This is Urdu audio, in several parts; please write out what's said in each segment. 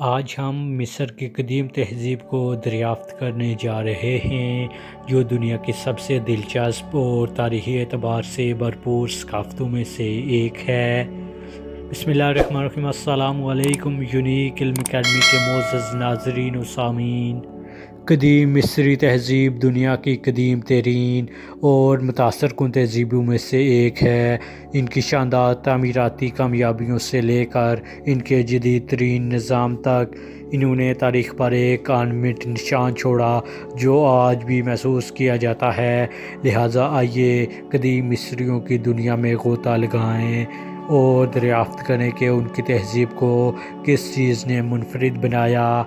آج ہم مصر کی قدیم تہذیب کو دریافت کرنے جا رہے ہیں، جو دنیا کی سب سے دلچسپ اور تاریخی اعتبار سے بھرپور ثقافتوں میں سے ایک ہے۔ بسم اللہ الرحمن الرحیم۔ السلام علیکم یونیک علم اکیڈمی کے معزز ناظرین و سامعین۔ قدیم مصری تہذیب دنیا کی قدیم ترین اور متاثر کن تہذیبوں میں سے ایک ہے۔ ان کی شاندار تعمیراتی کامیابیوں سے لے کر ان کے جدید ترین نظام تک، انہوں نے تاریخ پر ایک انمٹ نشان چھوڑا جو آج بھی محسوس کیا جاتا ہے۔ لہٰذا آئیے قدیم مصریوں کی دنیا میں غوطہ لگائیں اور دریافت کریں کہ ان کی تہذیب کو کس چیز نے منفرد بنایا۔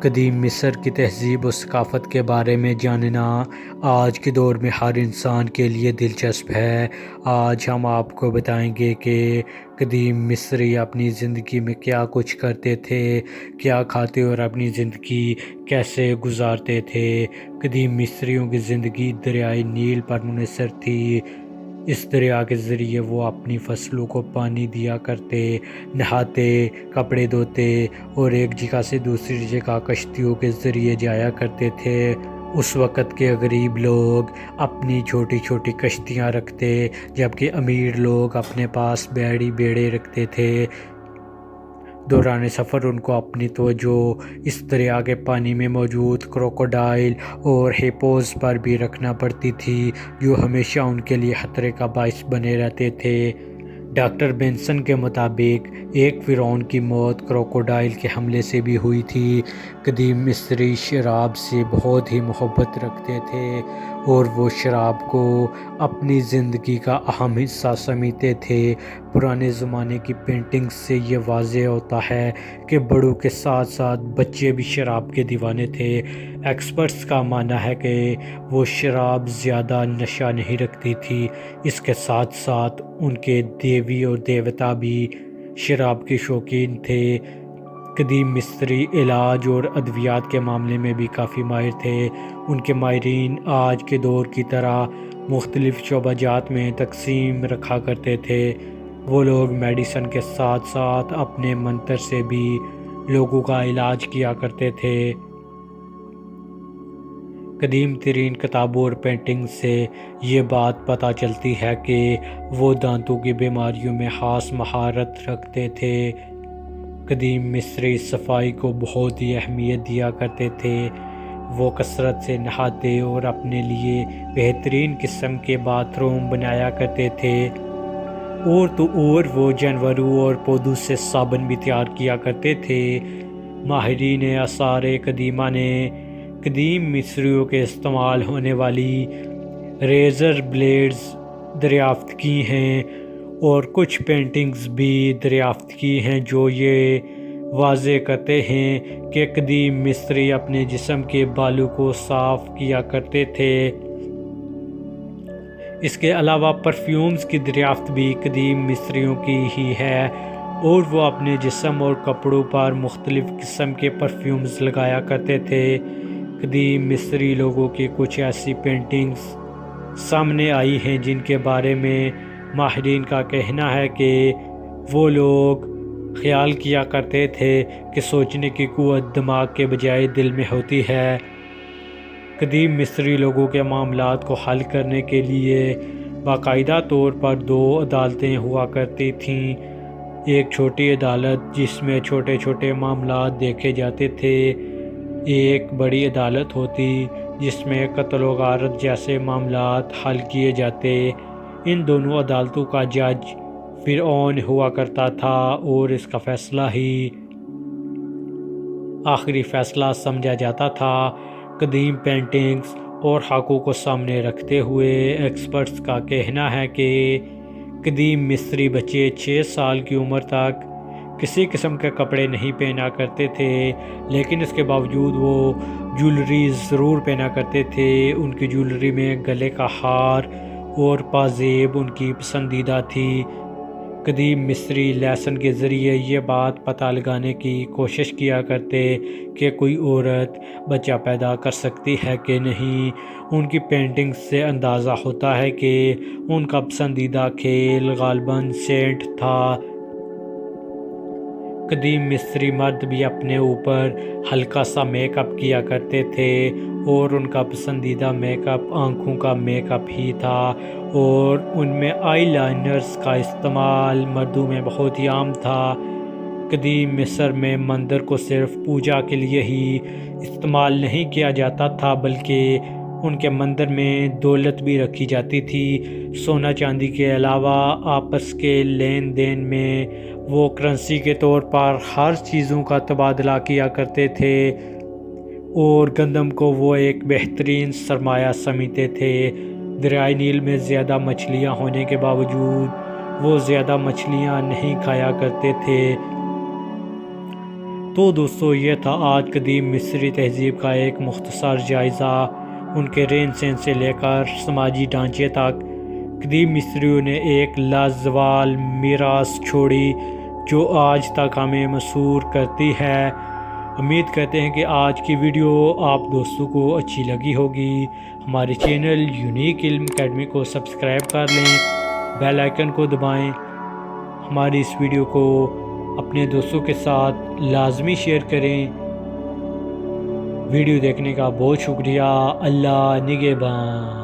قدیم مصر کی تہذیب و ثقافت کے بارے میں جاننا آج کے دور میں ہر انسان کے لیے دلچسپ ہے۔ آج ہم آپ کو بتائیں گے کہ قدیم مصری اپنی زندگی میں کیا کچھ کرتے تھے، کیا کھاتے اور اپنی زندگی کیسے گزارتے تھے۔ قدیم مصریوں کی زندگی دریائے نیل پر منحصر تھی۔ اس دریا کے ذریعے وہ اپنی فصلوں کو پانی دیا کرتے، نہاتے، کپڑے دھوتے اور ایک جگہ سے دوسری جگہ کشتیوں کے ذریعے جایا کرتے تھے۔ اس وقت کے غریب لوگ اپنی چھوٹی چھوٹی کشتیاں رکھتے، جبکہ امیر لوگ اپنے پاس بڑی بیڑے رکھتے تھے۔ دوران سفر ان کو اپنی توجہ اس دریا کے پانی میں موجود کروکوڈائل اور ہیپوز پر بھی رکھنا پڑتی تھی، جو ہمیشہ ان کے لیے خطرے کا باعث بنے رہتے تھے۔ ڈاکٹر بینسن کے مطابق ایک فرعون کی موت کروکوڈائل کے حملے سے بھی ہوئی تھی۔ قدیم مصری شراب سے بہت ہی محبت رکھتے تھے اور وہ شراب کو اپنی زندگی کا اہم حصہ سمجھتے تھے۔ پرانے زمانے کی پینٹنگز سے یہ واضح ہوتا ہے کہ بڑوں کے ساتھ ساتھ بچے بھی شراب کے دیوانے تھے۔ ایکسپرٹس کا ماننا ہے کہ وہ شراب زیادہ نشہ نہیں رکھتی تھی، اس کے ساتھ ساتھ ان کے دیوی اور دیوتا بھی شراب کے شوقین تھے۔ قدیم مصری علاج اور ادویات کے معاملے میں بھی کافی ماہر تھے۔ ان کے ماہرین آج کے دور کی طرح مختلف شعبہ جات میں تقسیم رکھا کرتے تھے۔ وہ لوگ میڈیسن کے ساتھ ساتھ اپنے منتر سے بھی لوگوں کا علاج کیا کرتے تھے۔ قدیم ترین کتابوں اور پینٹنگ سے یہ بات پتہ چلتی ہے کہ وہ دانتوں کی بیماریوں میں خاص مہارت رکھتے تھے۔ قدیم مصری صفائی کو بہت ہی اہمیت دیا کرتے تھے۔ وہ کثرت سے نہاتے اور اپنے لیے بہترین قسم کے باتھ روم بنایا کرتے تھے۔ اور تو اور وہ جانوروں اور پودوں سے صابن بھی تیار کیا کرتے تھے۔ ماہرین آثار قدیمہ نے قدیم مصریوں کے استعمال ہونے والی ریزر بلیڈز دریافت کی ہیں اور کچھ پینٹنگز بھی دریافت کی ہیں جو یہ واضح کرتے ہیں کہ قدیم مصری اپنے جسم کے بالوں کو صاف کیا کرتے تھے۔ اس کے علاوہ پرفیومز کی دریافت بھی قدیم مصریوں کی ہی ہے اور وہ اپنے جسم اور کپڑوں پر مختلف قسم کے پرفیومز لگایا کرتے تھے۔ قدیم مصری لوگوں کی کچھ ایسی پینٹنگز سامنے آئی ہیں جن کے بارے میں ماہرین کا کہنا ہے کہ وہ لوگ خیال کیا کرتے تھے کہ سوچنے کی قوت دماغ کے بجائے دل میں ہوتی ہے۔ قدیم مصری لوگوں کے معاملات کو حل کرنے کے لیے باقاعدہ طور پر دو عدالتیں ہوا کرتی تھیں۔ ایک چھوٹی عدالت جس میں چھوٹے چھوٹے معاملات دیکھے جاتے تھے، ایک بڑی عدالت ہوتی جس میں قتل و غارت جیسے معاملات حل کیے جاتے۔ ان دونوں عدالتوں کا جج فرعون ہوا کرتا تھا اور اس کا فیصلہ ہی آخری فیصلہ سمجھا جاتا تھا۔ قدیم پینٹنگز اور خاکوں کو سامنے رکھتے ہوئے ایکسپرٹس کا کہنا ہے کہ قدیم مصری بچے 6 سال کی عمر تک کسی قسم کے کپڑے نہیں پہنا کرتے تھے، لیکن اس کے باوجود وہ جولری ضرور پہنا کرتے تھے۔ ان کی جولری میں گلے کا ہار اور پازیب ان کی پسندیدہ تھی۔ قدیم مصری لیسن کے ذریعے یہ بات پتہ لگانے کی کوشش کیا کرتے کہ کوئی عورت بچہ پیدا کر سکتی ہے کہ نہیں۔ ان کی پینٹنگ سے اندازہ ہوتا ہے کہ ان کا پسندیدہ کھیل غالباً سینٹ تھا۔ قدیم مصری مرد بھی اپنے اوپر ہلکا سا میک اپ کیا کرتے تھے اور ان کا پسندیدہ میک اپ آنکھوں کا میک اپ ہی تھا، اور ان میں آئی لائنرز کا استعمال مردوں میں بہت ہی عام تھا۔ قدیم مصر میں مندر کو صرف پوجا کے لیے ہی استعمال نہیں کیا جاتا تھا، بلکہ ان کے مندر میں دولت بھی رکھی جاتی تھی۔ سونا چاندی کے علاوہ آپس کے لین دین میں وہ کرنسی کے طور پر ہر چیزوں کا تبادلہ کیا کرتے تھے، اور گندم کو وہ ایک بہترین سرمایہ سمجھتے تھے۔ دریائے نیل میں زیادہ مچھلیاں ہونے کے باوجود وہ زیادہ مچھلیاں نہیں کھایا کرتے تھے۔ تو دوستو، یہ تھا آج قدیم مصری تہذیب کا ایک مختصر جائزہ، ان کے رہن سہن سے لے کر سماجی ڈھانچے تک۔ قدیم مصریوں نے ایک لازوال میراث چھوڑی جو آج تک ہمیں مسحور کرتی ہے۔ امید کرتے ہیں کہ آج کی ویڈیو آپ دوستوں کو اچھی لگی ہوگی۔ ہمارے چینل یونیک علم اکیڈمی کو سبسکرائب کر لیں، بیل آئیکن کو دبائیں، ہماری اس ویڈیو کو اپنے دوستوں کے ساتھ لازمی شیئر کریں۔ ویڈیو دیکھنے کا بہت شکریہ۔ اللہ نگہبان۔